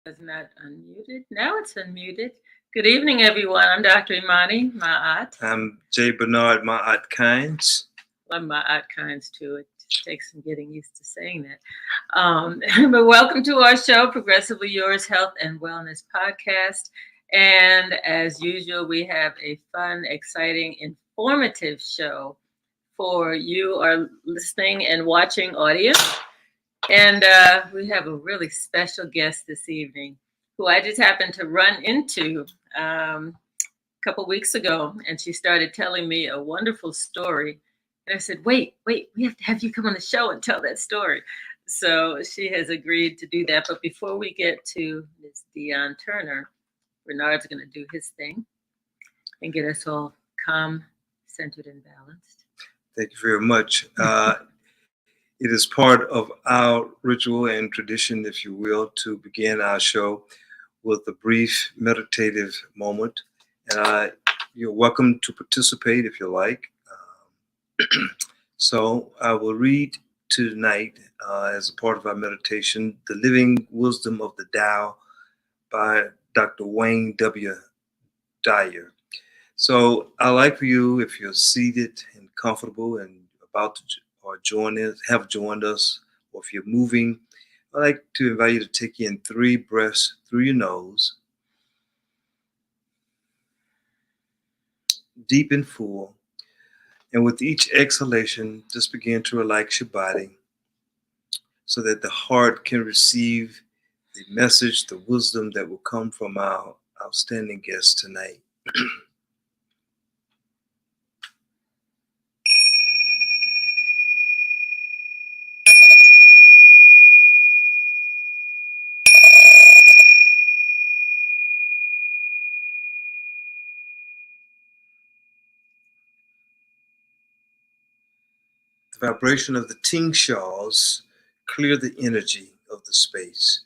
Was not unmuted. Now it's unmuted. Good evening, everyone. I'm Dr. Imani Ma'at. I'm J. Bernard Ma'at Kynes. I'm Ma'at Kinds too. It just takes some getting used to saying that. But welcome to our show, Progressively Yours Health and Wellness Podcast. And as usual, we have a fun, exciting, informative show for you, our listening and watching audience. And we have a really special guest this evening who I just happened to run into a couple weeks ago. And she started telling me a wonderful story. And I said, wait, we have to have you come on the show and tell that story. So she has agreed to do that. But before we get to Ms. Dionne Turner, Bernard's going to do his thing and get us all calm, centered, and balanced. Thank you very much. It is part of our ritual and tradition, if you will, to begin our show with a brief meditative moment. And you're welcome to participate if you like. So I will read tonight, as a part of our meditation, The Living Wisdom of the Tao by Dr. Wayne W. Dyer. So I'd like for you, if you're seated and comfortable and about to or have joined us, or if you're moving, I'd like to invite you to take in 3 breaths through your nose, deep and full. And with each exhalation, just begin to relax your body so that the heart can receive the message, the wisdom that will come from our outstanding guest tonight. The vibration of the tingshaws clear the energy of the space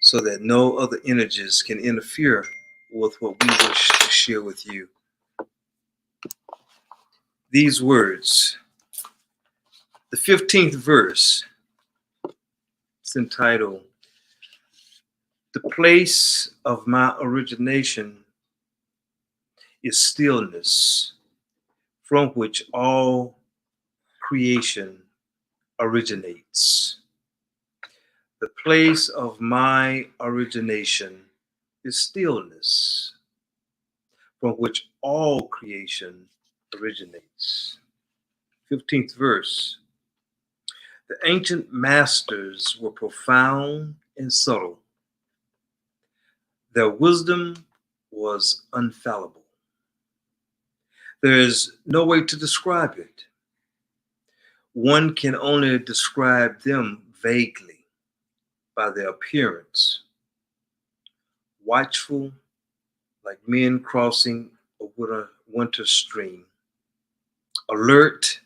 so that no other energies can interfere with what we wish to share with you. These words, the 15th verse, it's entitled, "The place of my origination is stillness, from which all creation originates." The place of my origination is stillness, from which all creation originates. 15th verse. The ancient masters were profound and subtle. Their wisdom was infallible. There is no way to describe it. One can only describe them vaguely by their appearance. Watchful, like men crossing a winter stream. Alert,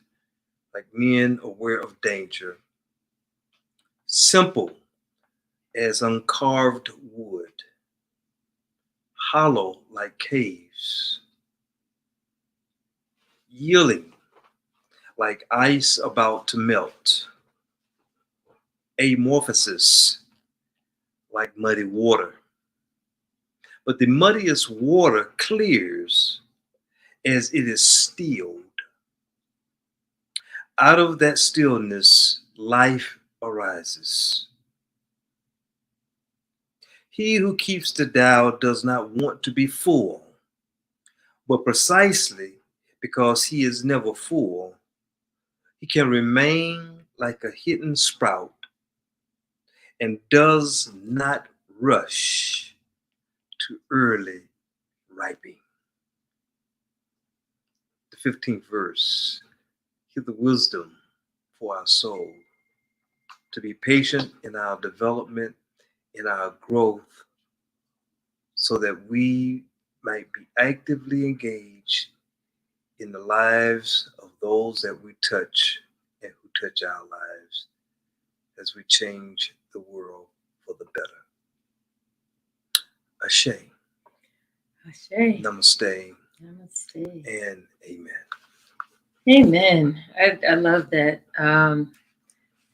like men aware of danger. Simple as uncarved wood. Hollow like caves. Yielding like ice about to melt. Amorphosis like muddy water. But the muddiest water clears as it is stilled. Out of that stillness, life arises. He who keeps the Tao does not want to be full, but precisely because he is never full, he can remain like a hidden sprout and does not rush to early ripening. The 15th verse, hear the wisdom for our soul, to be patient in our development, in our growth, so that we might be actively engaged in the lives of those that we touch and who touch our lives as we change the world for the better. Ashe. Ashe. Namaste. Namaste. And amen. Amen. I love that.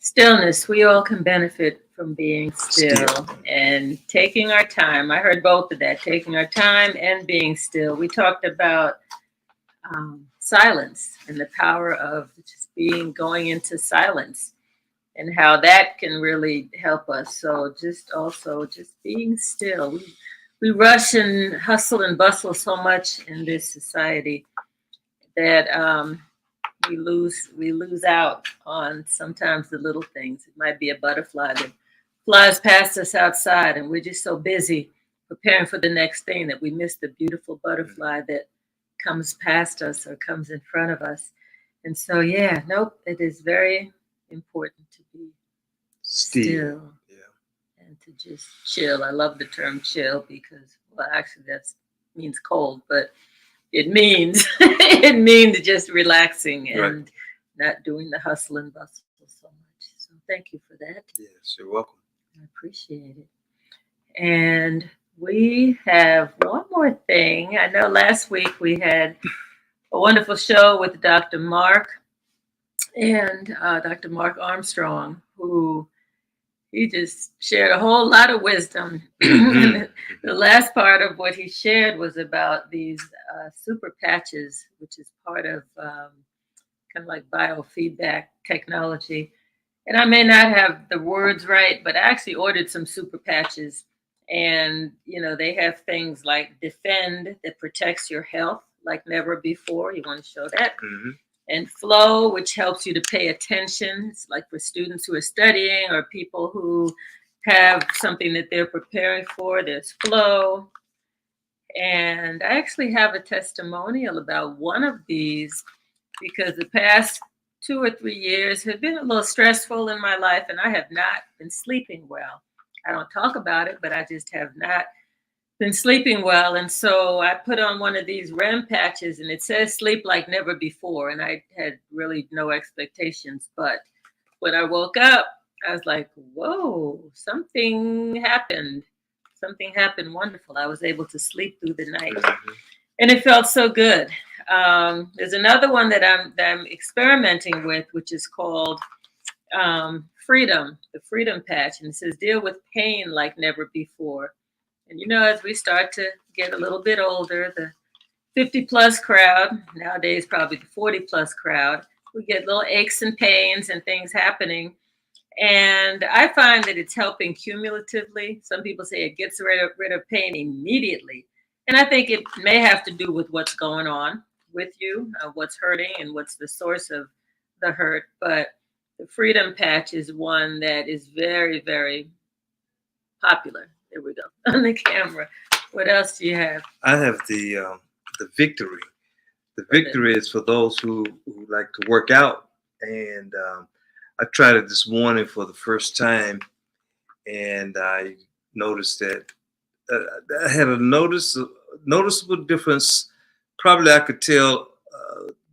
Stillness. We all can benefit from being still and taking our time. I heard both of that, taking our time and being still. We talked about silence and the power of just going into silence and how that can really help us. So just being still. We rush and hustle and bustle so much in this society that we lose out on sometimes the little things. It might be a butterfly that flies past us outside, and we're just so busy preparing for the next thing that we miss the beautiful butterfly that comes past us or comes in front of us. And so, yeah, nope, it is very important to be still and to just chill. I love the term chill because, well, actually, that means cold, but it means it means just relaxing and not doing the hustle and bustle so much. So thank you for that. Yes, you're welcome. I appreciate it. And we have one more thing. I know last week we had a wonderful show with Dr. Mark and Dr. Mark Armstrong, who he just shared a whole lot of wisdom. The last part of what he shared was about these super patches, which is part of kind of like biofeedback technology. And I may not have the words right, but I actually ordered some super patches. And, you know, they have things like Defend that protects your health like never before. You want to show that? And Flow, which helps you to pay attention. It's like for students who are studying or people who have something that they're preparing for. There's Flow. And I actually have a testimonial about one of these because the past 2 or 3 years have been a little stressful in my life, and I have not been sleeping well. I don't talk about it, but I just have not been sleeping well. And so I put on one of these REM patches, and it says sleep like never before. And I had really no expectations. But when I woke up, I was like, whoa, something happened. Something happened wonderful. I was able to sleep through the night. And it felt so good. There's another one that I'm experimenting with, which is called Freedom, the Freedom Patch. And it says, deal with pain like never before. And, you know, as we start to get a little bit older, the 50-plus crowd, nowadays probably the 40-plus crowd, we get little aches and pains and things happening. And I find that it's helping cumulatively. Some people say it gets rid of pain immediately. And I think it may have to do with what's going on with you, what's hurting and what's the source of the hurt. But the Freedom Patch is one that is very, very popular. There we go on the camera. What else do you have? I have the Victory. The Victory is for those who like to work out. And I tried it this morning for the first time. And I noticed that I had a noticeable difference. Probably I could tell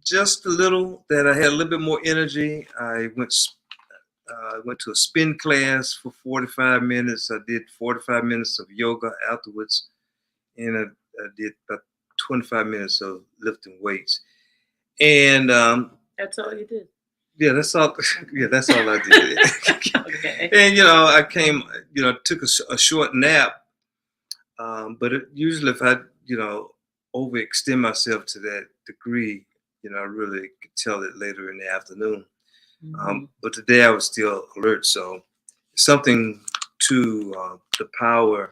just a little that I had a little bit more energy. I went to a spin class for 45 minutes. I did 45 minutes of yoga afterwards, and I did about 25 minutes of lifting weights. And that's all you did? Yeah, that's all. Yeah, that's all I did. Okay. And I came, took a short nap. But usually, if I overextend myself to that degree, I really could tell it later in the afternoon. But today I was still alert. So something to the power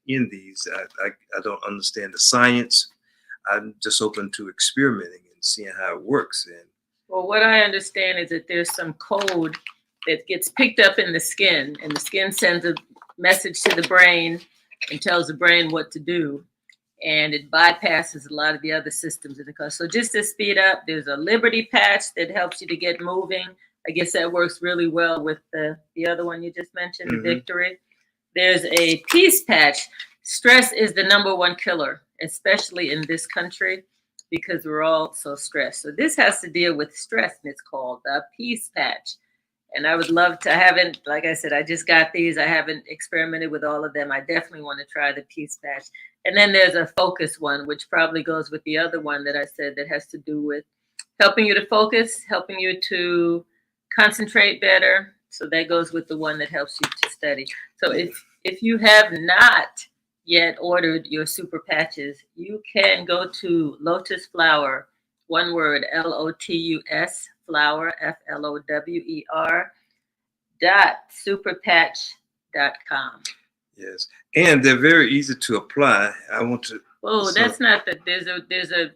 in these. I don't understand the science. I'm just open to experimenting and seeing how it works. And well, what I understand is that there's some code that gets picked up in the skin, and the skin sends a message to the brain and tells the brain what to do. And it bypasses a lot of the other systems in the car. So just to speed up, there's a Liberty Patch that helps you to get moving. I guess that works really well with the other one you just mentioned, the Victory. There's a Peace Patch. Stress is the #1 killer, especially in this country, because we're all so stressed. So this has to deal with stress, and it's called the Peace Patch. And I would love to, like I said, I just got these. I haven't experimented with all of them. I definitely want to try the Peace Patch. And then there's a Focus one, which probably goes with the other one that I said that has to do with helping you to focus, helping you to concentrate better, So that goes with the one that helps you to study. So if you have not yet ordered your super patches, you can go to Lotus Flower, one word, LOTUS flower, FLOWER .superpatch.com. Yes, and they're very easy to apply. I want to. Oh, that's not the. There's a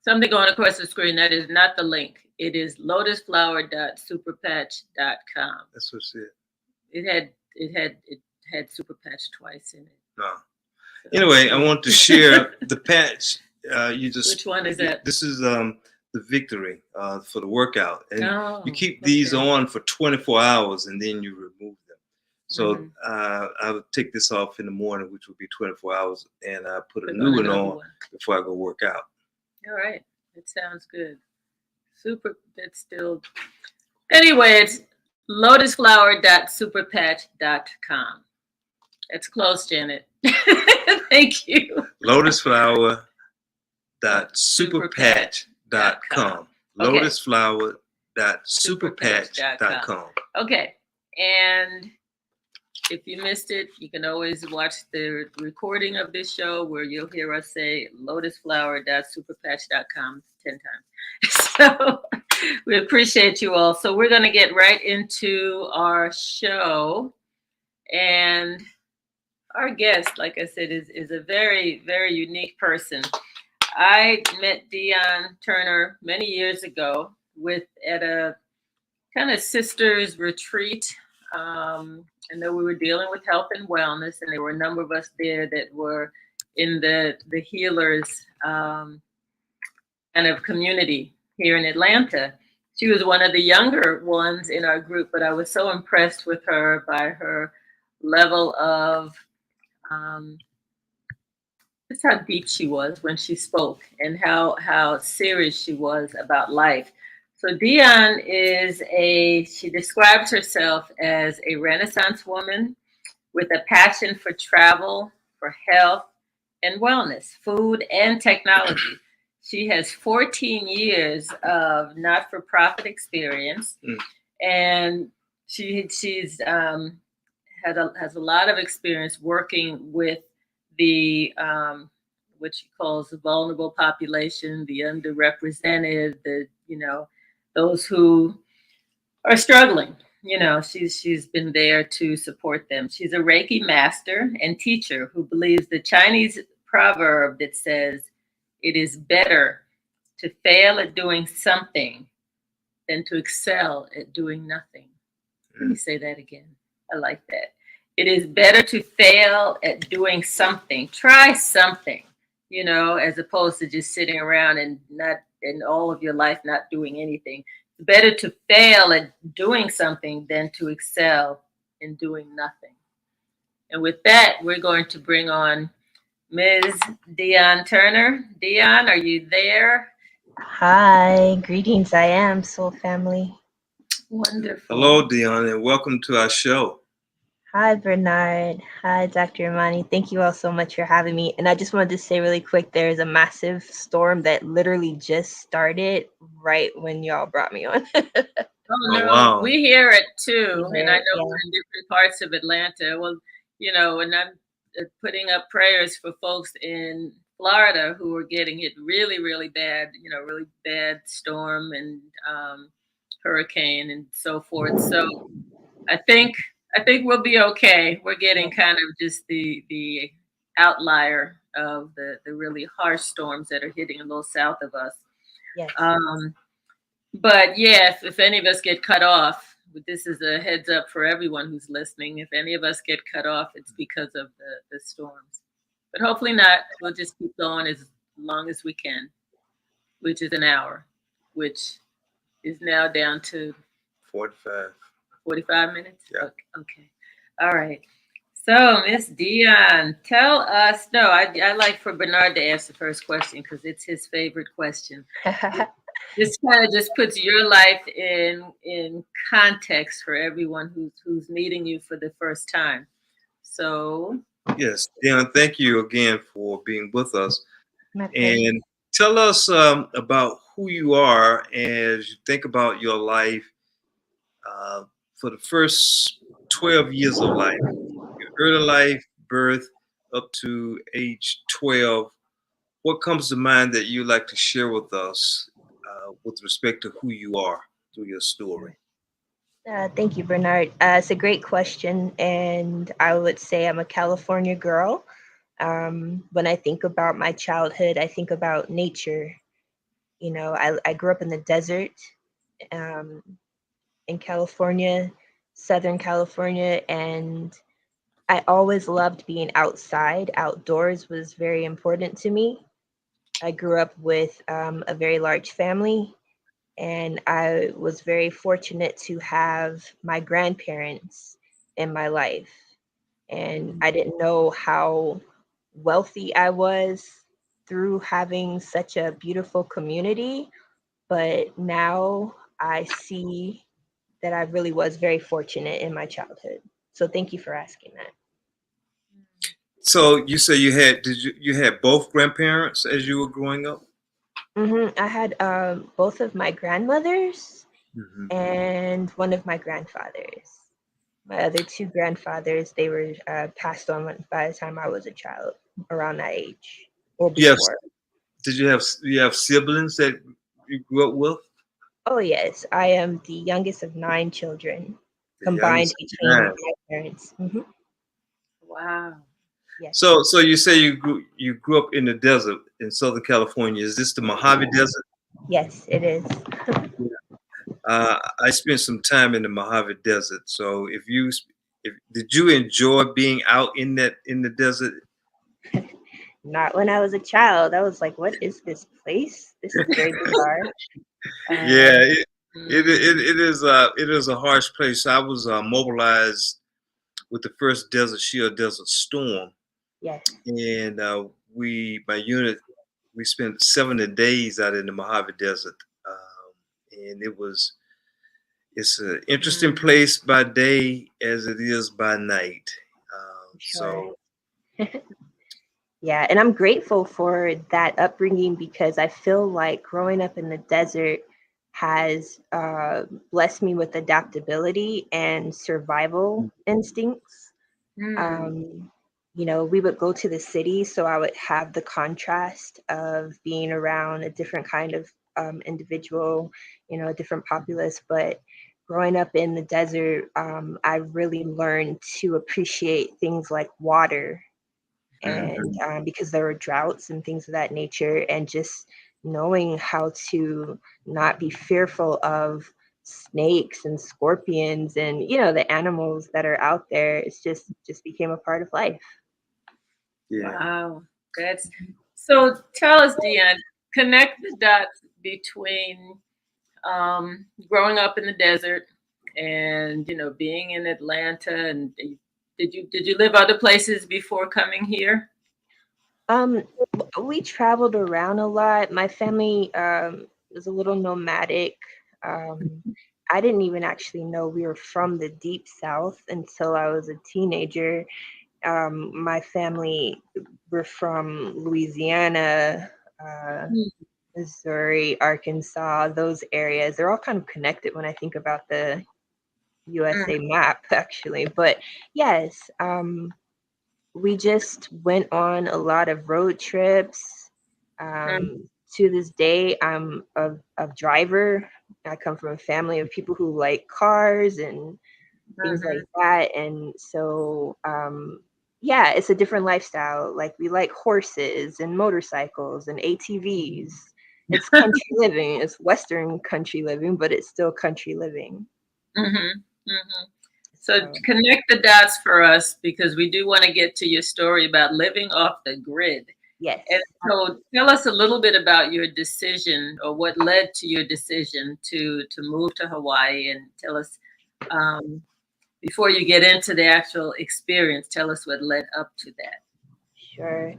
something going across the screen. That is not the link. It is lotusflower.superpatch.com. That's what it said. It had super patch twice in it. No. So, anyway, I want to share the patch. You just. Which one is that? This is the victory for the workout, and you keep these on for 24 hours, and then you remove them. So I would take this off in the morning, which would be 24 hours, and I put a new one on before I go work out. All right, it sounds good. Super. That's still. Anyway, it's lotusflower.superpatch.com. That's close, Janet. Thank you. Lotusflower.superpatch.com. Lotusflower.superpatch.com. Okay. And if you missed it, you can always watch the recording of this show where you'll hear us say lotusflower.superpatch.com 10 times. So we appreciate you all. So we're going to get right into our show. And our guest, like I said, is a very, very unique person. I met Dionne Turner many years ago at a kind of sisters retreat. And then we were dealing with health and wellness, and there were a number of us there that were in the healers kind of community here in Atlanta. She was one of the younger ones in our group, but I was so impressed with her by her level of just how deep she was when she spoke and how serious she was about life. So Dionne she describes herself as a Renaissance woman with a passion for travel, for health and wellness, food and technology. She has 14 years of not-for-profit experience, and she's has a lot of experience working with the what she calls the vulnerable population, the underrepresented, those who are struggling. She's been there to support them. She's a Reiki master and teacher who believes the Chinese proverb that says it is better to fail at doing something than to excel at doing nothing. Let me say that again. I like that. It is better to fail at doing something. Try something, as opposed to just sitting around and not in all of your life not doing anything. It's better to fail at doing something than to excel in doing nothing. And with that, we're going to bring on Ms. Dionne Turner. Dionne, are you there? Hi, greetings. I am Soul Family. Wonderful. Hello, Dionne, and welcome to our show. Hi, Bernard. Hi, Dr. Imani. Thank you all so much for having me. And I just wanted to say really quick, there's a massive storm that literally just started right when y'all brought me on. Oh, no, wow. We hear it too. And I know we're in different parts of Atlanta. Well, and I'm putting up prayers for folks in Florida who are getting hit really, really bad, really bad storm and hurricane and so forth. So I think we'll be okay. We're getting kind of just the outlier of the really harsh storms that are hitting a little south of us. Yes. But yeah, if any of us get cut off, this is a heads up for everyone who's listening. If any of us get cut off, it's because of the storms. But hopefully not. We'll just keep going as long as we can, which is an hour, which is now down to 45 minutes? Yeah. Okay. All right. So, Miss Dionne, tell us. No, I like for Bernard to ask the first question because it's his favorite question. This kind of just puts your life in context for everyone who's meeting you for the first time. So. Yes, Dionne, thank you again for being with us. And tell us about who you are as you think about your life for the first 12 years of life, your early life, birth, up to age 12, what comes to mind that you'd like to share with us with respect to who you are through your story? Thank you, Bernard. It's a great question, and I would say I'm a California girl. When I think about my childhood, I think about nature. I grew up in the desert um, in California, Southern California, and I always loved being outside. Outdoors was very important to me. I grew up with a very large family, and I was very fortunate to have my grandparents in my life. And I didn't know how wealthy I was through having such a beautiful community, but now I see that I really was very fortunate in my childhood. So thank you for asking that. So you say you had both grandparents as you were growing up? I had both of my grandmothers Hmm. and one of my grandfathers. My other two grandfathers, they were passed on by the time I was a child, around that age or Yes. before. Did you have siblings that you grew up with? Oh, yes, I am the youngest of 9 children The combined youngest of between nine. my parents. Wow. Yes, So you say you grew up in the desert in Southern California. Is this the Mojave Desert? yes, it is. I spent some time in the Mojave Desert. So if did you enjoy being out in the desert? Not when I was a child. I was like, what is this place? This is very bizarre. Yeah, Um, it is a harsh place. I was mobilized with the first Desert Shield Desert Storm, yes, and my unit we spent 70 days out in the Mojave Desert, and it's an interesting place by day as it is by night. sure. So Yeah, and I'm grateful for that upbringing because I feel like growing up in the desert has blessed me with adaptability and survival instincts. Mm. Um, we would go to the city, so I would have the contrast of being around a different kind of individual, a different populace. But growing up in the desert, I really learned to appreciate things like water and mhm. because there were droughts and things of that nature, and just knowing how to not be fearful of snakes and scorpions and the animals that are out there. It's just became a part of life. Yeah. Wow. That's so tell us, Dionne, connect the dots between growing up in the desert and being in Atlanta and did you live other places before coming here? um we traveled around a lot. My family was a little nomadic. I didn't even actually know we were from the deep south until I was a teenager. My family were from Louisiana, uh, Mm. Missouri, Arkansas, those areas. They're all kind of connected when I think about the USA map, actually. But yes, we just went on a lot of road trips. Mm. To this day, I'm a driver. I come from a family of people who like cars and things like Mhm. that. And so, yeah, it's a different lifestyle. Like we like horses and motorcycles and ATVs. It's country living. It's Western country living, but it's still country living. Mhm. Mhm. So So, connect the dots for us because we do want to get to your story about living off the grid. yes. And so tell us a little bit about your decision or what led to your decision to move to Hawaii and tell us um, before you get into the actual experience, tell us what led up to that. Sure.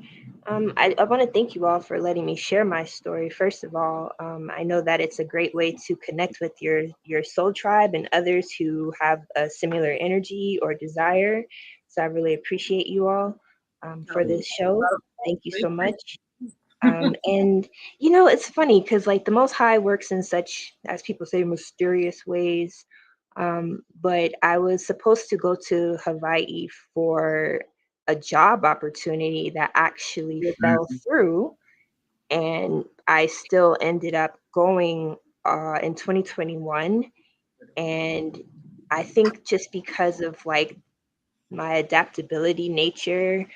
I want to thank you all for letting me share my story. First of all, I know that it's a great way to connect with your soul tribe and others who have a similar energy or desire. So I really appreciate you all for Oh, this show. well, Thank you we so much. appreciate- And it's funny because like the Most High works in such, as people say, mysterious ways. But I was supposed to go to Hawaii for a job opportunity that actually fell Mhm. through, and I still ended up going in 2021. And I think just because of like my adaptability nature,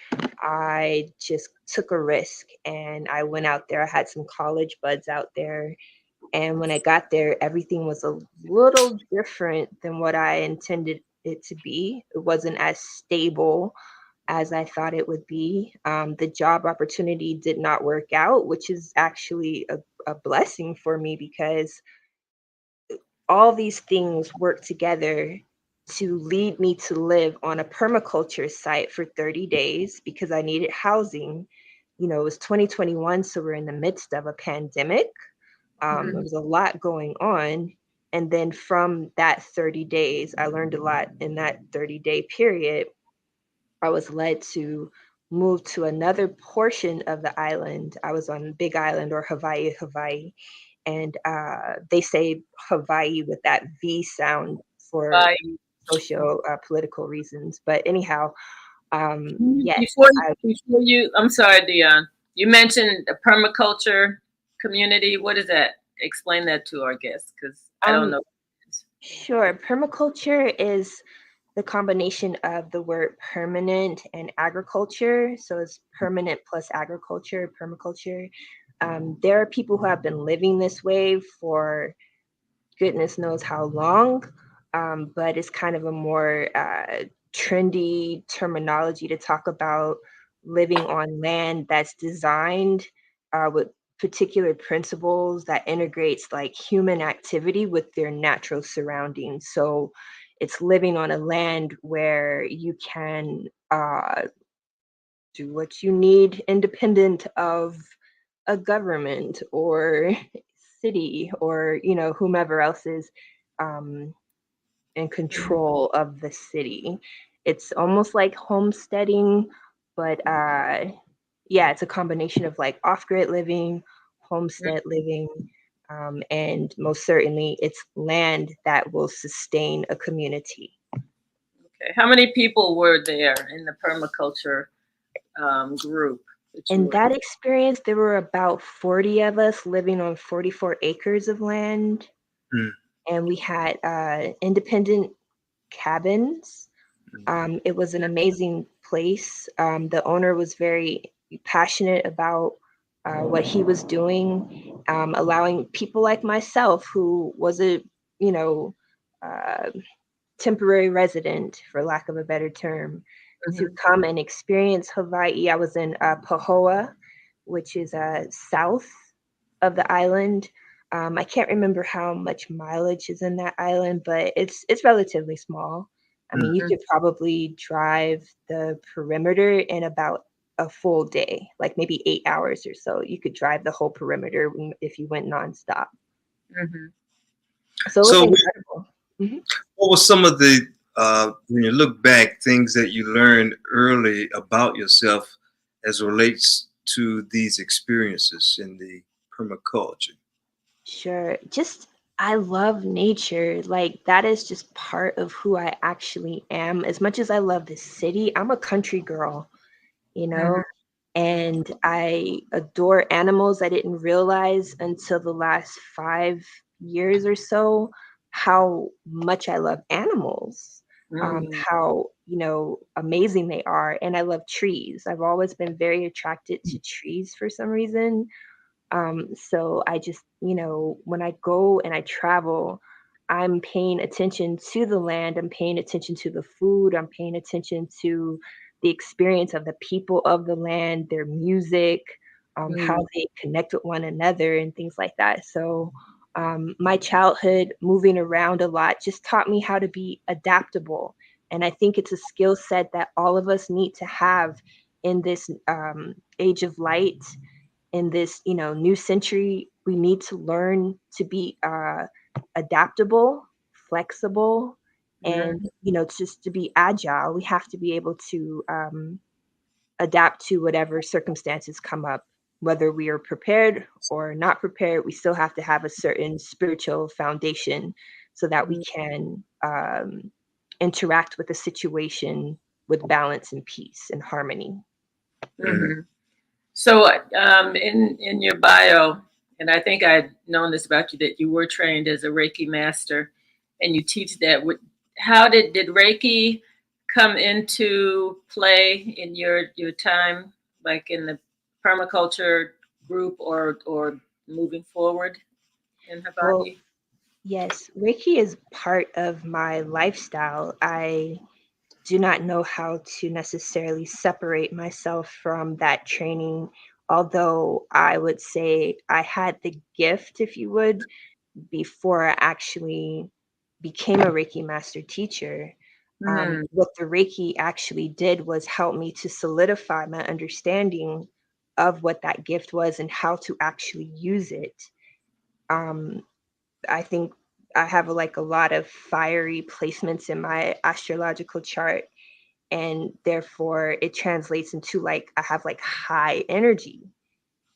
I just took a risk and I went out there. I had some college buds out there. And when I got there, everything was a little different than what I intended it to be. It wasn't as stable as I thought it would be. The job opportunity did not work out, which is actually a blessing for me because all these things work together to lead me to live on a permaculture site for 30 days because I needed housing. You know, it was 2021, so we're in the midst of a pandemic. There Mhm. was a lot going on. And then from that 30 days, I learned a lot in that 30-day period. I was led to move to another portion of the island. I was on Big Island or Hawaii, and they say Hawaii with that V sound for Bye. socio political reasons. But anyhow, yes, Before you, I'm sorry, Dion. You mentioned a permaculture community. What is that? Explain that to our guests, because I don't um, know. sure. Permaculture is the combination of the word permanent and agriculture. So it's permanent plus agriculture, permaculture. There are people who have been living this way for goodness knows how long, but it's kind of a more trendy terminology to talk about living on land that's designed with particular principles that integrates like human activity with their natural surroundings. So it's living on a land where you can do what you need independent of a government or city or whomever else is um, in control of the city. It's almost like homesteading, but yeah, it's a combination of like off-grid living, homestead living, and most certainly it's land that will sustain a community. Okay. How many people were there in the permaculture group that you In were? that experience, there were about 40 of us living on 44 acres of land, Mm, and we had independent cabins. It was an amazing place. The owner was very passionate about what he was doing, allowing people like myself, who was a you know uh, temporary resident, for lack of a better term, to Mhm. come and experience Hawaii. I was in Pahoa, which is south of the island. I can't remember how much mileage is in that island, but it's relatively small. I mean, you mm. could probably drive the perimeter in about a full day, like maybe 8 hours or so. You could drive the whole perimeter if you went nonstop. Mhm. So it was So, incredible. Mhm. what were some of the, when you look back, things that you learned early about yourself as relates to these experiences in the permaculture? Sure. Just I love nature. Like that is just part of who I actually am. As much as I love the city, I'm a country girl, you Mhm. know, and I adore animals. I didn't realize until the last 5 years or so how much I love animals, Mm. how, amazing they are. And I love trees. I've always been very attracted to trees for some reason. So I just, when I go and I travel, I'm paying attention to the land, I'm paying attention to the food, I'm paying attention to the experience of the people of the land, their music, how Mm. they connect with one another, and things like that. So, my childhood moving around a lot just taught me how to be adaptable. And I think it's a skill set that all of us need to have in this age of light, in this new century. We need to learn to be adaptable, flexible, and Mhm. just to be agile. We have to be able to adapt to whatever circumstances come up, whether we are prepared or not prepared. We still have to have a certain spiritual foundation so that we can interact with the situation with balance and peace and harmony. Mm-hmm. So, in your bio, and I think I'd known this about you, that you were trained as a Reiki master, and you teach that. How did Reiki come into play in your time, like in the permaculture group, or moving forward in Well, Hawaii? yes, Reiki is part of my lifestyle. I do not know how to necessarily separate myself from that training, although I would say I had the gift, if you would, before I actually became a Reiki Master Teacher. Mm-hmm. What the Reiki actually did was help me to solidify my understanding of what that gift was and how to actually use it. Um, I think I have like a lot of fiery placements in my astrological chart, and therefore it translates into like I have like high energy,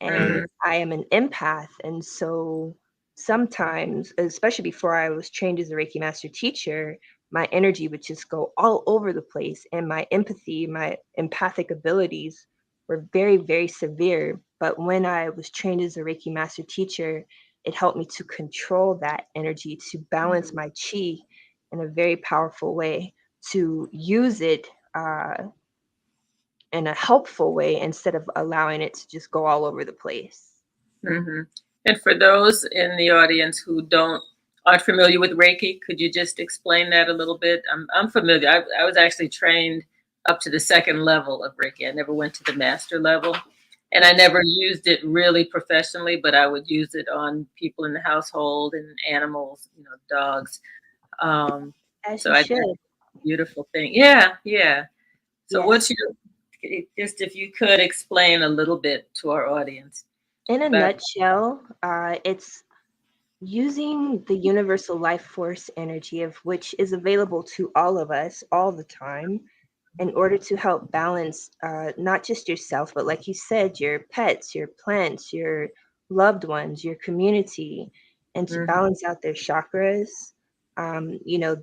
and I am an empath. And so sometimes, especially before I was trained as a Reiki Master Teacher, my energy would just go all over the place. And my empathy, my empathic abilities were very, very severe. But when I was trained as a Reiki Master Teacher, it helped me to control that energy, to balance my chi in a very powerful way, to use it in a helpful way instead of allowing it to just go all over the place. Mm-hmm. And for those in the audience who aren't familiar with Reiki, could you just explain that a little bit? I'm familiar. I was actually trained up to the second level of Reiki. I never went to the master level, and I never used it really professionally, but I would use it on people in the household and animals, dogs. Um, As so you I think should. it's a beautiful thing. Yeah, yeah. So Yes. just if you could explain a little bit to our audience In a about. nutshell, it's using the universal life force energy, of which is available to all of us all the time, in order to help balance not just yourself, but like you said, your pets, your plants, your loved ones, your community, and to Mhm, balance out their chakras.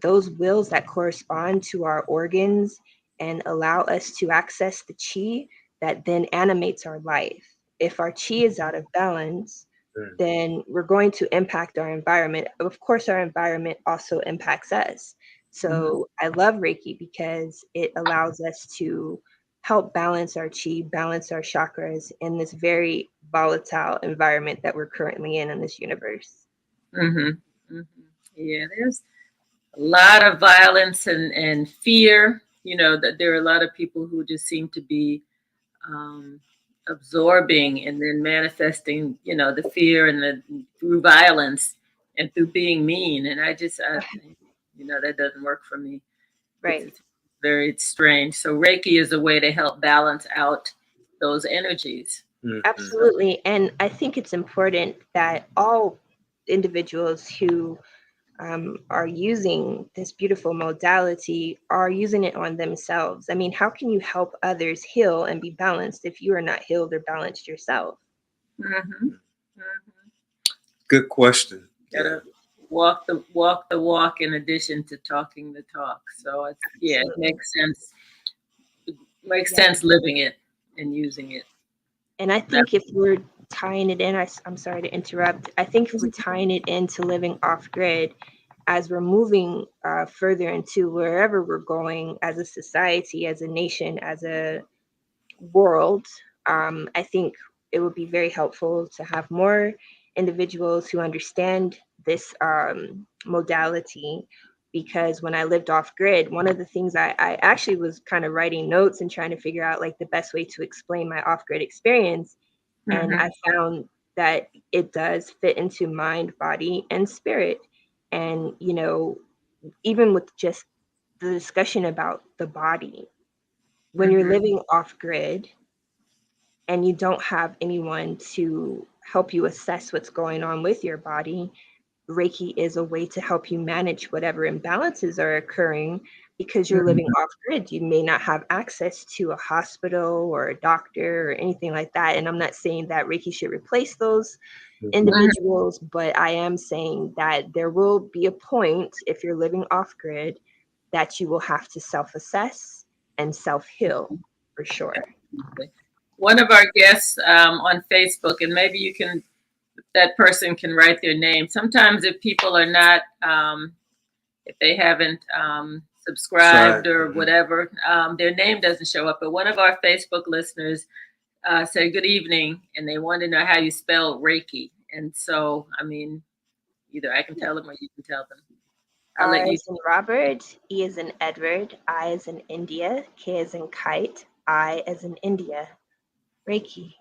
Those wills that correspond to our organs and allow us to access the chi that then animates our life. If our chi is out of balance, Mm. then we're going to impact our environment. Of course, our environment also impacts us. mhm. So I love Reiki because it allows us to help balance our chi, balance our chakras in this very volatile environment that we're currently in this universe. Mhm. Mhm. Yeah, there's a lot of violence and fear. That there are a lot of people who just seem to be um, absorbing and then manifesting, the fear and through violence and through being mean. And that doesn't work for me. Right. It's very strange. So Reiki is a way to help balance out those energies. Mhm. So. Absolutely. And I think it's important that all individuals who are using this beautiful modality are using it on themselves. I mean, how can you help others heal and be balanced if you are not healed or balanced yourself? Mhm. Mhm. Good question. Yeah. Gotta walk the walk in addition to talking the talk. So it Absolutely. makes sense. Makes Yes. sense living it and using it. And I That. think if we're tying it in, I'm sorry to interrupt. I think if we're tying it into living off grid, as we're moving further into wherever we're going as a society, as a nation, as a world, I think it would be very helpful to have more individuals who understand this modality. Because when I lived off grid, one of the things I actually was kind of writing notes and trying to figure out like the best way to explain my off grid experience. And I Mhm. found that it does fit into mind, body, and spirit. And, even with just the discussion about the body, when you're Mhm. living off grid, and you don't have anyone to help you assess what's going on with your body, Reiki is a way to help you manage whatever imbalances are occurring because you're living Mhm. off grid. You may not have access to a hospital or a doctor or anything like that. And I'm not saying that Reiki should replace those individuals, but I am saying that there will be a point if you're living off grid that you will have to self-assess and self-heal for sure. One of our guests on Facebook, and maybe that person can write their name. Sometimes if people are not, if they haven't subscribed or whatever, their name doesn't show up. But one of our Facebook listeners said good evening, and they want to know how you spell Reiki. And so, I mean, either I can tell them or you can tell them. I'll let R you. as in Robert, E as in Edward, I as in India, K as in kite, I as in India. Reiki.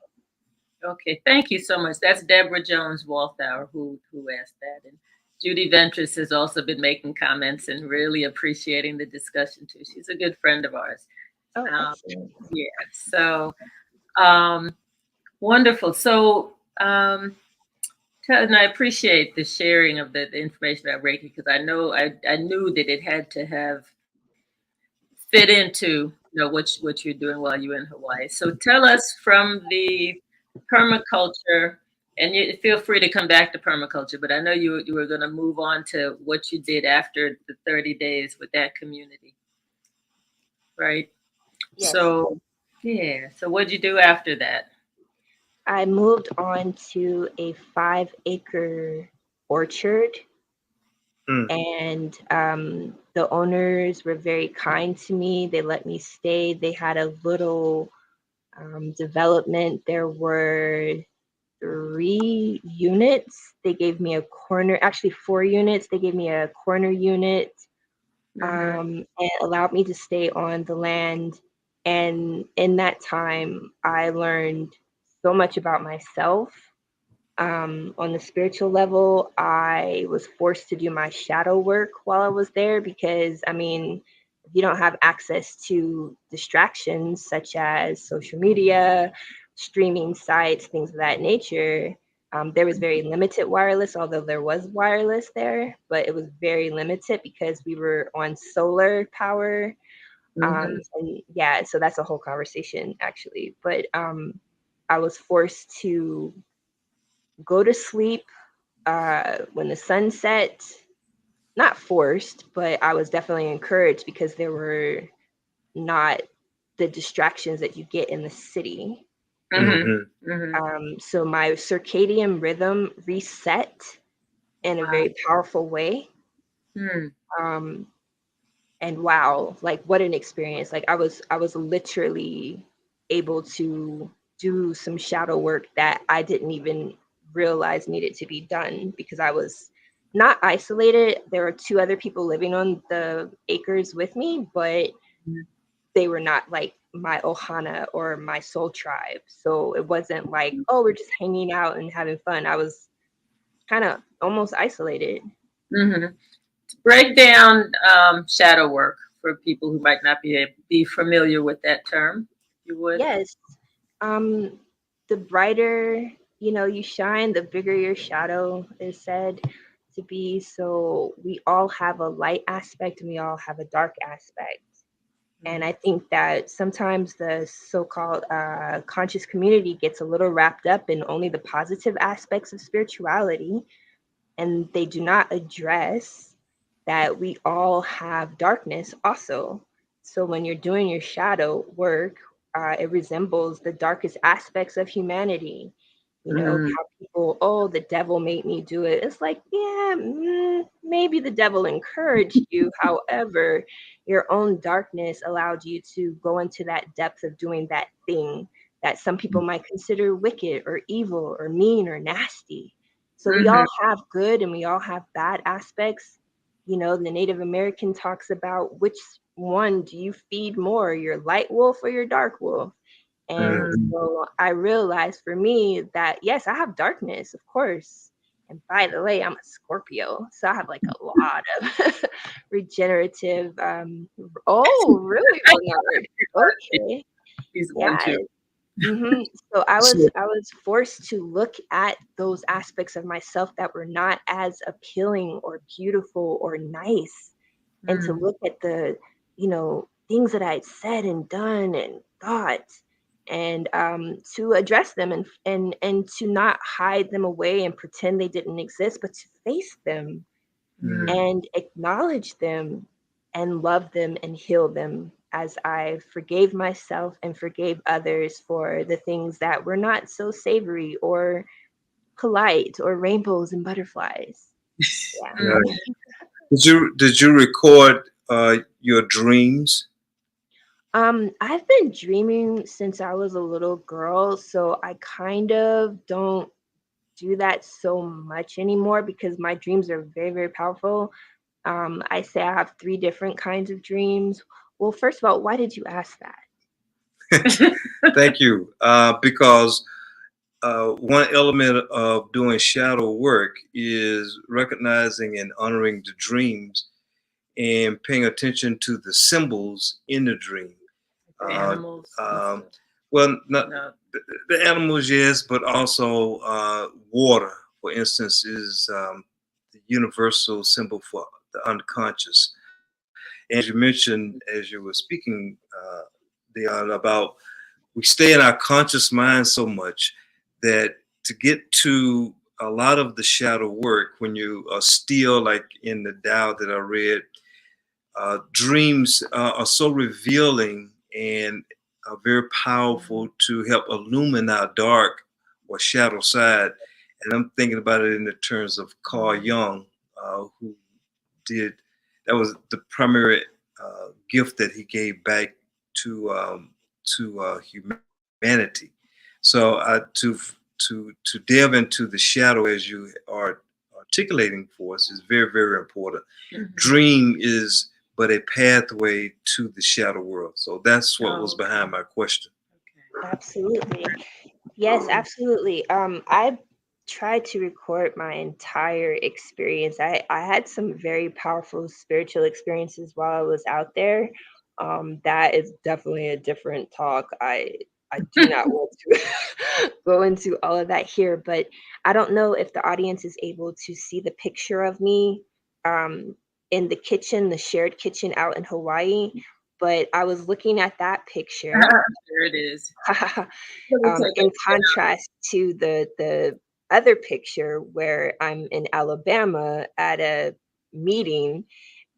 Okay, thank you so much. That's Deborah Jones Walthour who asked that, and Judy Ventress has also been making comments and really appreciating the discussion too. She's a good friend of ours. Oh, excellent. Yeah, so wonderful. So, and I appreciate the sharing of the information about Reiki because I know I knew that it had to have fit into what you're doing while you're in Hawaii. So tell us from the permaculture, and you feel free to come back to permaculture, but I know you were going to move on to what you did after the 30 days with that community, right? Yes. So yeah. So what'd you do after that? I moved on to a 5-acre orchard, and the owners were very kind to me. They let me stay. They had a little development. There were 3 units. They gave me a corner, actually 4 units. They gave me a corner unit and allowed me to stay on the land. And in that time, I learned so much about myself. On the spiritual level, I was forced to do my shadow work while I was there because, I mean, if you don't have access to distractions such as social media, streaming sites, things of that nature, there was very limited wireless, although there was wireless there, but it was very limited because we were on solar power. And yeah, so that's a whole conversation actually. But I was forced to go to sleep when the sun set. Not forced, but I was definitely encouraged because there were not the distractions that you get in the city. So my circadian rhythm reset in a very powerful way. And wow, like what an experience. Like I was literally able to do some shadow work that I didn't even realize needed to be done because I was not isolated. There were 2 other people living on the acres with me, but they were not like my ohana or my soul tribe. So it wasn't like, oh, we're just hanging out and having fun. I was kind of almost isolated. Break down shadow work for people who might not be familiar with that term. If you would. Yes. The brighter, you shine, the bigger your shadow is said to be. So we all have a light aspect and we all have a dark aspect. And I think that sometimes the so-called conscious community gets a little wrapped up in only the positive aspects of spirituality, and they do not address that we all have darkness also. So when you're doing your shadow work, it resembles the darkest aspects of humanity. How people, oh, the devil made me do it. It's like, yeah, maybe the devil encouraged you. However, your own darkness allowed you to go into that depth of doing that thing that some people might consider wicked or evil or mean or nasty. So we all have good and we all have bad aspects. The Native American talks about which one do you feed more, your light wolf or your dark wolf? And so I realized for me that, yes, I have darkness, of course. And by the way, I'm a Scorpio. So I have like a lot of regenerative. Oh, really, Bernard? Okay. He's one Yeah. too. So I was forced to look at those aspects of myself that were not as appealing or beautiful or nice, and to look at the things that I'd said and done and thought, and to address them, and to not hide them away and pretend they didn't exist, but to face them Mm. and acknowledge them and love them and heal them, as I forgave myself and forgave others for the things that were not so savory or polite or rainbows and butterflies. Yeah. Right. Did you record your dreams? I've been dreaming since I was a little girl, so I kind of don't do that so much anymore because my dreams are very, very powerful. I say I have three different kinds of dreams. Well, first of all, why did you ask that? Thank you. Because one element of doing shadow work is recognizing and honoring the dreams and paying attention to the symbols in the dream. The Uh, animals. um, well, not No. the animals, yes, but also water, for instance, is the universal symbol for the unconscious. And as you mentioned, as you were speaking, Dionne, about we stay in our conscious mind so much that to get to a lot of the shadow work, when you are still, like in the Tao that I read, dreams are so revealing and very powerful to help illumine our dark or shadow side. And I'm thinking about it in the terms of Carl Jung, who did that was the primary gift that he gave back to humanity. So to delve into the shadow as you are articulating for us is very, very important. Mhm. Dream is but a pathway to the shadow world. So that's what was Oh, behind my question. okay. Absolutely. Yes, absolutely. I tried to record my entire experience. I had some very powerful spiritual experiences while I was out there. That is definitely a different talk. I do not want to go into all of that here, but I don't know if the audience is able to see the picture of me um, in the kitchen, the shared kitchen out in Hawaii. But I was looking at that picture There it is. Let me take in it. contrast to the other picture where I'm in Alabama at a meeting,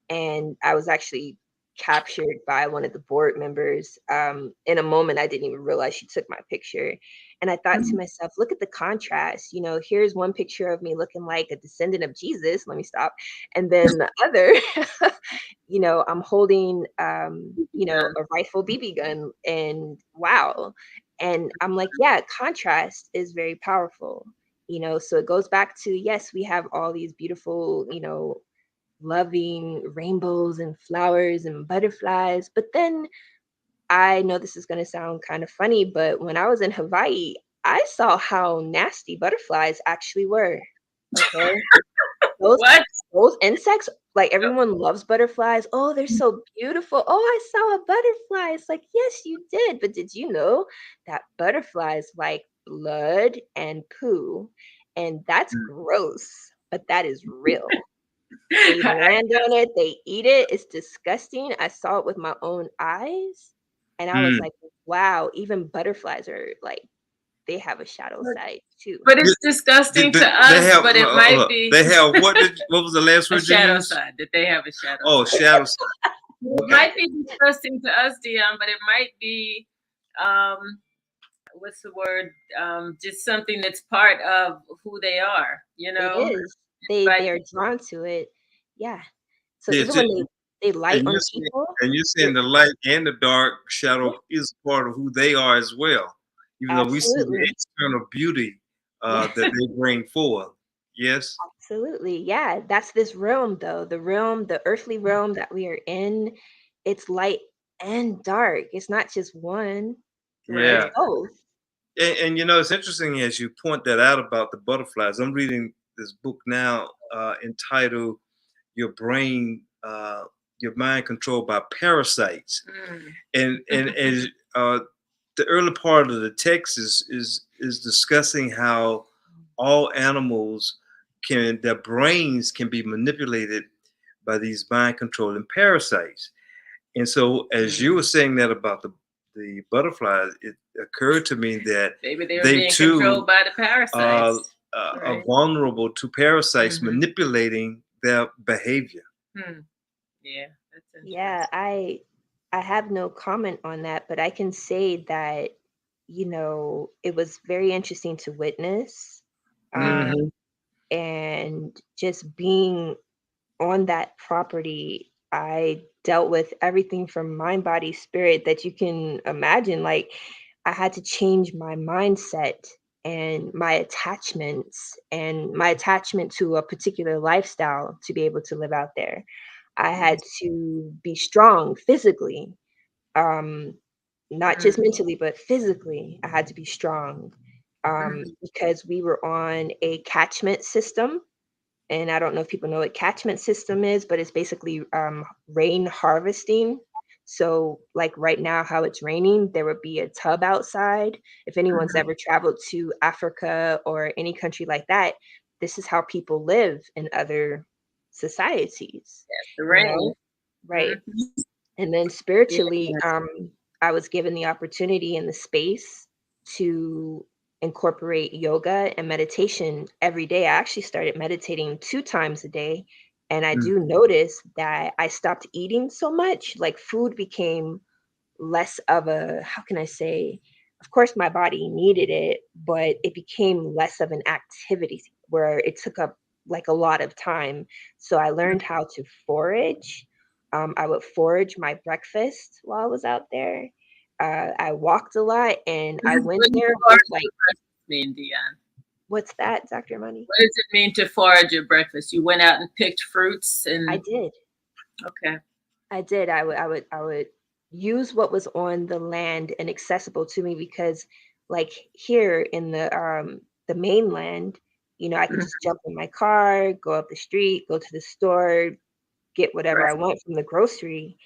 and I was actually captured by one of the board members. In a moment, I didn't even realize she took my picture. And I thought to Mhm. myself, look at the contrast. You know, here's one picture of me looking like a descendant of Jesus. Let me stop. And then the other, I'm holding, a rifle BB gun. And wow. And I'm like, yeah, contrast is very powerful. So it goes back to, yes, we have all these beautiful, loving rainbows and flowers and butterflies. But then I know this is going to sound kind of funny, but when I was in Hawaii, I saw how nasty butterflies actually were. Okay. Those What? those insects, like everyone loves butterflies. Oh, they're so beautiful. Oh, I saw a butterfly. It's like, yes, you did. But did you know that butterflies like blood and poo? And that's gross, but that is real. They land on it, they eat it, it's disgusting. I saw it with my own eyes, and I was Mm. like, "Wow, even butterflies are like they have a shadow side too." But it's disgusting to They us, have but it might they be have what was the last a word you shadow used? side, that they have a shadow Oh, side. shadow side. It Okay. might be disgusting to us, Dion, but it might be um what's the word? Just something that's part of who they are, It is. Right. They are drawn to it. Yeah. So Yeah, even when they light and on people, you're saying they're the light and the dark shadow is part of who they are as well, even though we see the absolutely. external beauty Yeah. that they bring forth. Yes. Absolutely. Yeah, that's this realm though. The realm, the earthly realm that we are in, it's light and dark. It's not just one. It's Yeah. Right. both. And it's interesting as you point that out about the butterflies. I'm reading this book now entitled "Your Brain, Your Mind Controlled by Parasites," Mm. and as the early part of the text is discussing how all animals their brains can be manipulated by these mind controlling parasites. And so, as you were saying that about the butterflies, it occurred to me that Maybe they were they being too controlled by the are, parasites. are Right. vulnerable to parasites Mhm. manipulating their behavior. Hmm. Yeah, that's Yeah, interesting. I have no comment on that, but I can say that, it was very interesting to witness. Um, Mhm. Hmm. and just being on that property, I dealt with everything from mind, body, spirit that you can imagine. Like, I had to change my mindset and my attachments and my attachment to a particular lifestyle to be able to live out there. I had to be strong physically, um, not just Mhm. mentally, but physically. I had to be strong, Mhm. because we were on a catchment system, and I don't know if people know what catchment system is, but it's basically rain harvesting. So, like right now, how it's raining, there would be a tub outside. If anyone's Mhm. ever traveled to Africa or any country like that, this is how people live in other societies, The you rain. know? Right. Mhm. And then Yeah. spiritually, I was given the opportunity and the space to incorporate yoga and meditation every day. I actually started meditating 2 times a day. And I do notice that I stopped eating so much. Like, food became less of a, how can I say, of course my body needed it, but it became less of an activity where it took up like a lot of time. So I learned how to forage. I would forage my breakfast while I was out there. I walked a lot, and I went What do you there forage with your like, breakfast mean, Dion? what's that, Dr. Money? What does it mean to forage your breakfast? You went out and picked fruits I and did. okay. I did. I would use what was on the land and accessible to me, because like here in the mainland, I could Mhm. just jump in my car, go up the street, go to the store, get whatever I Right. want from the grocery.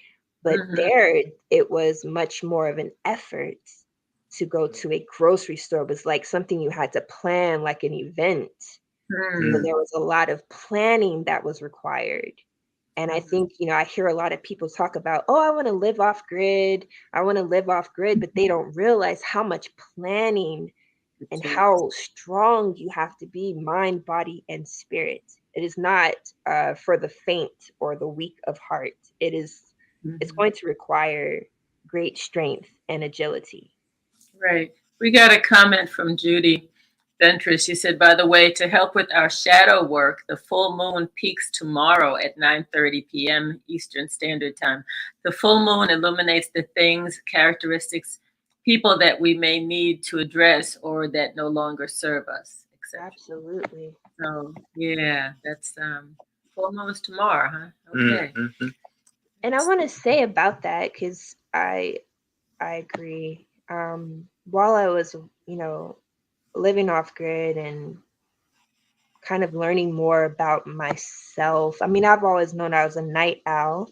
But Mhm. there it was much more of an effort to go to a grocery store. It was like something you had to plan, like an event. So Mhm. there was a lot of planning that was required. And I Mhm. think, I hear a lot of people talk about, oh, I want to live off grid. I want to live off grid, but they don't realize how much planning It and takes. how strong you have to be, mind, body, and spirit. It is not for the faint or the weak of heart. It's Mhm. going to require great strength and agility. Right. We got a comment from Judy Ventress. She said, by the way, to help with our shadow work, the full moon peaks tomorrow at 9:30 p.m. Eastern Standard Time. The full moon illuminates the things, characteristics, people that we may need to address or that no longer serve us, etc. Absolutely. So yeah, that's full moon is tomorrow, huh? Okay. Hmm. And I want to say about that, because I agree. While I was, living off grid and kind of learning more about myself, I mean, I've always known I was a night owl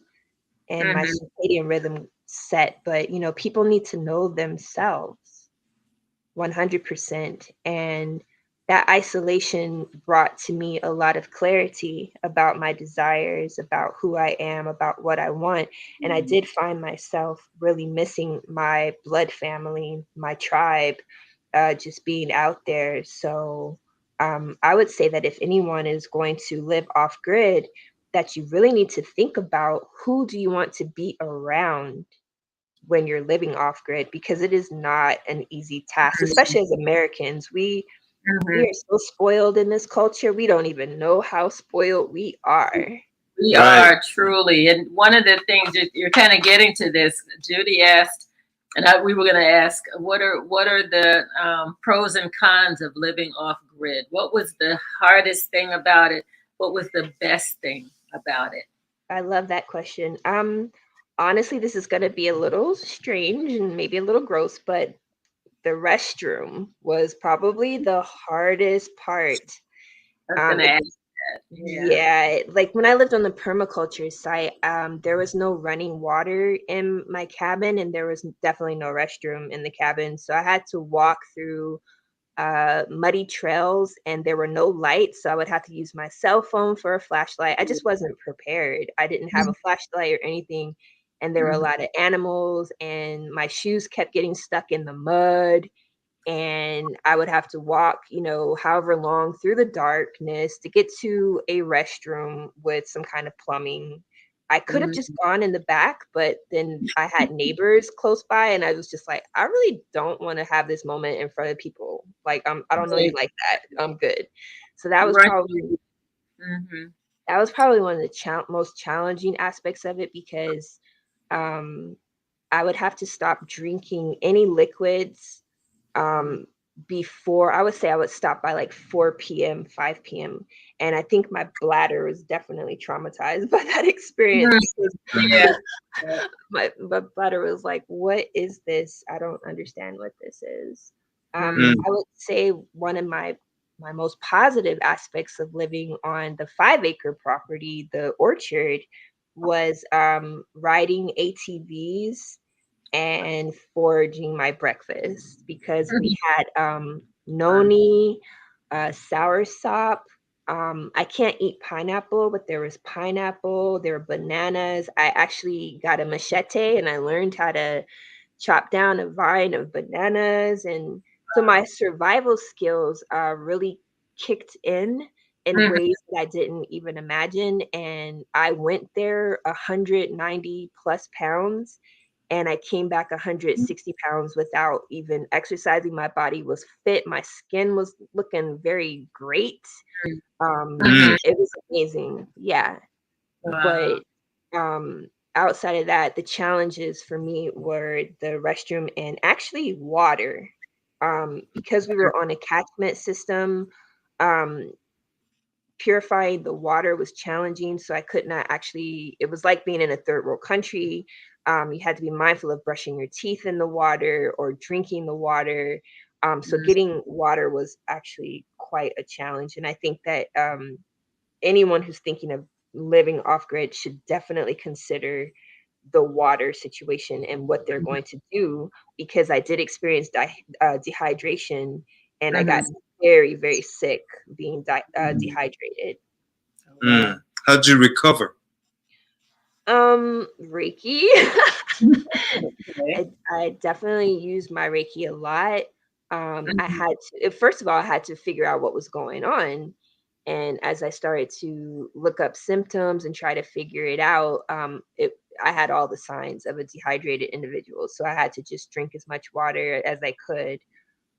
and my Mm-hmm. circadian rhythm set, but, people need to know themselves 100%. And that isolation brought to me a lot of clarity about my desires, about who I am, about what I want. And I did find myself really missing my blood family, my tribe, just being out there. So I would say that if anyone is going to live off grid, that you really need to think about, who do you want to be around when you're living off grid, because it is not an easy task, especially as Americans. We Mm-hmm. are so spoiled in this culture. We don't even know how spoiled we are. We Right. are truly, and one of the things that you're kind of getting to this, Judy asked, and we were going to ask, what are the pros and cons of living off grid? What was the hardest thing about it? What was the best thing about it? I love that question. Honestly, this is going to be a little strange and maybe a little gross, but the restroom was probably the hardest part. I was going to It ask was, that. Yeah. yeah, like when I lived on the permaculture site, there was no running water in my cabin, and there was definitely no restroom in the cabin. So I had to walk through muddy trails, and there were no lights. So I would have to use my cell phone for a flashlight. I just wasn't prepared. I didn't have a flashlight or anything. and there were a lot of animals, and my shoes kept getting stuck in the mud, and I would have to walk, however long through the darkness to get to a restroom with some kind of plumbing. I could have just gone in the back, but then I had neighbors close by, and I was just like, I really don't want to have this moment in front of people. Like, I don't know you like that. I'm good. So that was Right. probably one of the most challenging aspects of it, because um, I would have to stop drinking any liquids before, I would say I would stop by like 4 p.m., 5 p.m. And I think my bladder was definitely traumatized by that experience, because Yeah. my bladder was like, what is this? I don't understand what this is. I would say one of my most positive aspects of living on the 5-acre property, the orchard, was riding ATVs and foraging my breakfast, because we had noni, soursop. I can't eat pineapple, but there was pineapple, there were bananas. I actually got a machete and I learned how to chop down a vine of bananas. And so my survival skills really kicked in ways that I didn't even imagine. And I went there 190 plus pounds, and I came back 160 pounds without even exercising. My body was fit. My skin was looking very great. It was amazing. Yeah. Wow. But outside of that, the challenges for me were the restroom and actually water. Because we were on a catchment system, um, purifying the water was challenging. So I could not actually, it was like being in a third world country. You had to be mindful of brushing your teeth in the water or drinking the water. So getting water was actually quite a challenge. And I think that anyone who's thinking of living off grid should definitely consider the water situation and what they're going to do, because I did experience dehydration, and I got very, very sick being dehydrated. How'd you recover? Reiki. Okay. I definitely used my Reiki a lot. I had to, first of all, I had to figure out what was going on. And as I started to look up symptoms and try to figure it out, I had all the signs of a dehydrated individual. So I had to just drink as much water as I could.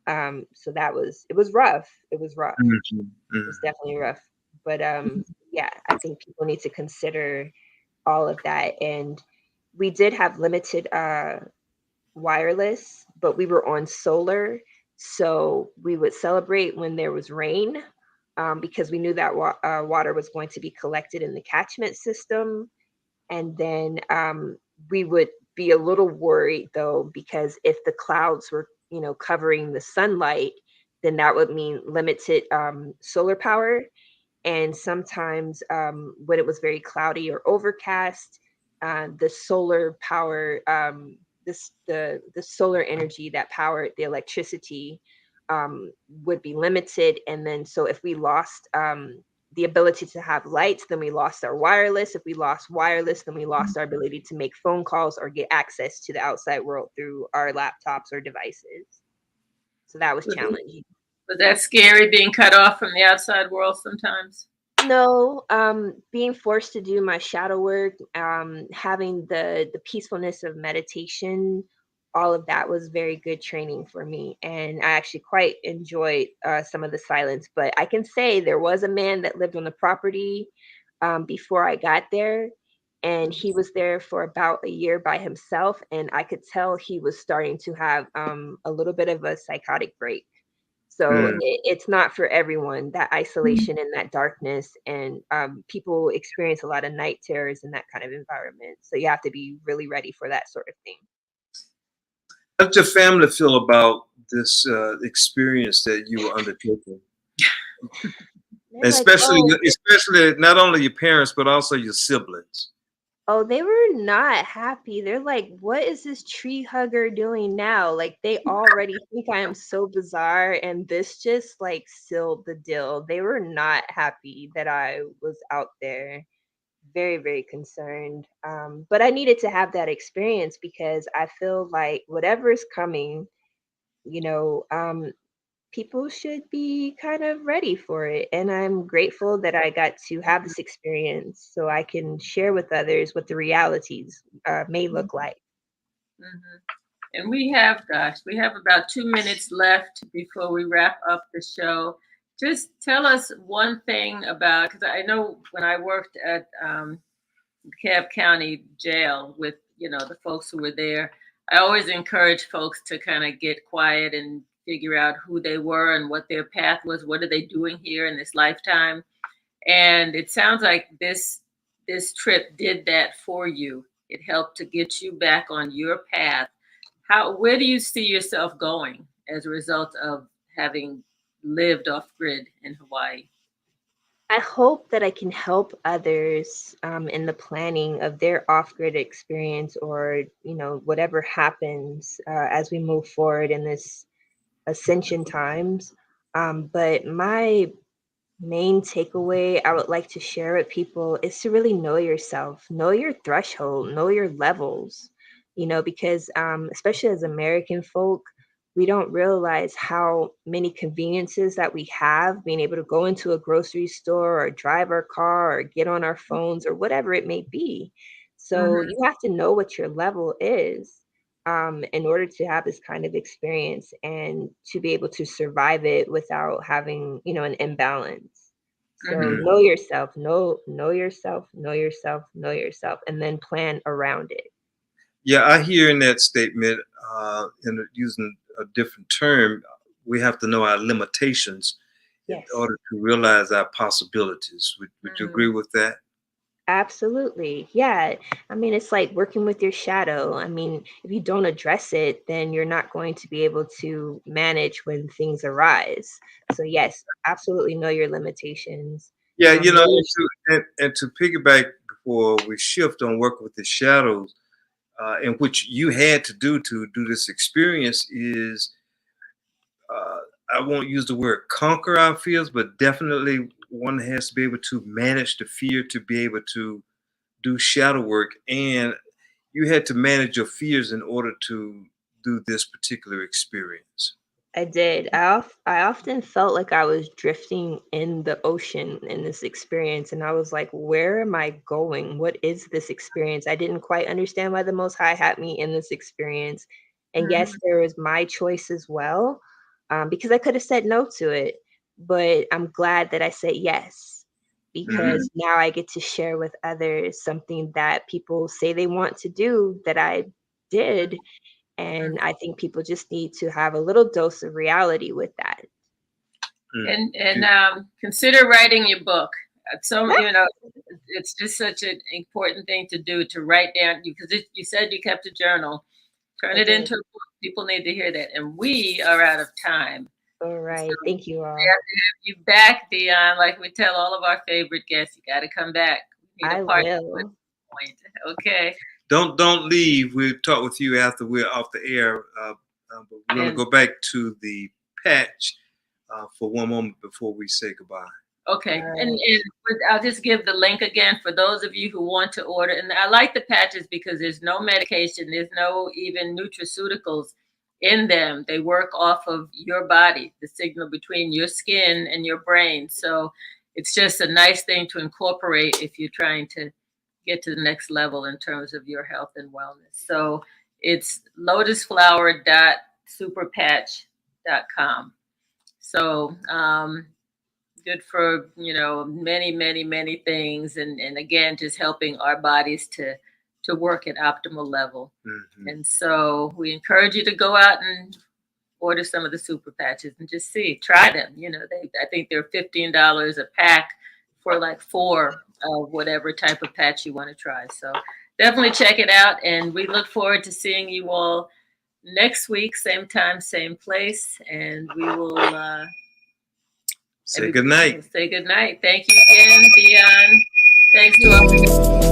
So it was rough. It was rough. It was definitely rough. But yeah, I think people need to consider all of that. And we did have limited wireless, but we were on solar. So we would celebrate when there was rain, because we knew that water was going to be collected in the catchment system. And then we would be a little worried, though, because if the clouds were, covering the sunlight, then that would mean limited solar power. And sometimes when it was very cloudy or overcast, the solar power, the solar energy that powered the electricity would be limited. And then so if we lost the ability to have lights, then we lost our wireless. If we lost wireless, then we lost our ability to make phone calls or get access to the outside world through our laptops or devices. So that was challenging. Was that scary, being cut off from the outside world sometimes? No, being forced to do my shadow work, having the peacefulness of meditation, all of that was very good training for me, and I actually quite enjoyed some of the silence. But I can say there was a man that lived on the property before I got there, and he was there for about a year by himself, and I could tell he was starting to have a little bit of a psychotic break. So it's not for everyone, that isolation and that darkness. And people experience a lot of night terrors in that kind of environment. So you have to be really ready for that sort of thing. How did your family feel about this experience that you were undertaking? Especially, like, especially not only your parents, but also your siblings. oh, they were not happy. They're like, what is this tree hugger doing now? Like, they already think I am so bizarre, and this just like sealed the deal. They were not happy that I was out there very, very concerned. But I needed to have that experience because I feel like whatever is coming, you know, people should be kind of ready for it. And I'm grateful that I got to have this experience so I can share with others what the realities may look like. Mhm. And we have about 2 minutes left before we wrap up the show. Just tell us one thing about, because I know when I worked at DeKalb County Jail with, the folks who were there, I always encourage folks to kind of get quiet and figure out who they were and what their path was. What are they doing here in this lifetime? And it sounds like this trip did that for you. It helped to get you back on your path. Where do you see yourself going as a result of having lived off grid in Hawaii? I hope that I can help others in the planning of their off-grid experience, or whatever happens as we move forward in this ascension times. But my main takeaway I would like to share with people is to really know yourself, know your threshold, know your levels, because especially as American folk, we don't realize how many conveniences that we have, being able to go into a grocery store or drive our car or get on our phones or whatever it may be. So Mhm. you have to know what your level is in order to have this kind of experience and to be able to survive it without having, an imbalance. So Mhm. know yourself, know yourself, know yourself, know yourself, and then plan around it. Yeah, I hear in that statement, using a different term, we have to know our limitations in Yes. order to realize our possibilities. Would you agree Mhm. with that? Absolutely. Yeah. I mean, it's like working with your shadow. I mean, if you don't address it, then you're not going to be able to manage when things arise. So, yes, absolutely know your limitations. Yeah, Know your, and to piggyback before we shift on working with the shadows, and which you had to do this experience is, uh, I won't use the word conquer our fears, but definitely one has to be able to manage the fear to be able to do shadow work, and you had to manage your fears in order to do this particular experience. I did. I often felt like I was drifting in the ocean in this experience. And I was like, where am I going? What is this experience? I didn't quite understand why the Most High had me in this experience. And yes, Mhm. there was my choice as well, because I could have said no to it. But I'm glad that I said yes, Mhm. because now I get to share with others something that people say they want to do that I did, Mhm. and I think people just need to have a little dose of reality with that. Mm. And consider writing your book. So Ah, it's just such an important thing to do, to write down, because you said you kept a journal. Turn I it did. into a book. People need to hear that. And we are out of time. All So right. Thank you we all. have to have you back, Dionne. Like we tell all of our favorite guests, you got to come back. We need a I part 2 at will. this point. Okay. Don't leave. We'll talk with you after we're off the air. But we're going to And go back to the patch for one moment before we say goodbye. okay. All And, right. and I'll just give the link again for those of you who want to order. And I like the patches because there's no medication, there's no even nutraceuticals in them. They work off of your body, the signal between your skin and your brain. So it's just a nice thing to incorporate if you're trying to get to the next level in terms of your health and wellness. So it's lotusflower.superpatch.com. So good for many, many, many things, and again, just helping our bodies to work at optimal level. Hmm. And so we encourage you to go out and order some of the super patches and just try them. I think they're $15 a pack for like 4 of whatever type of patch you want to try. So definitely check it out, and we look forward to seeing you all next week, same time, same place, and we will Say good night. say good night. Thank you again, Dionne. Thanks to all.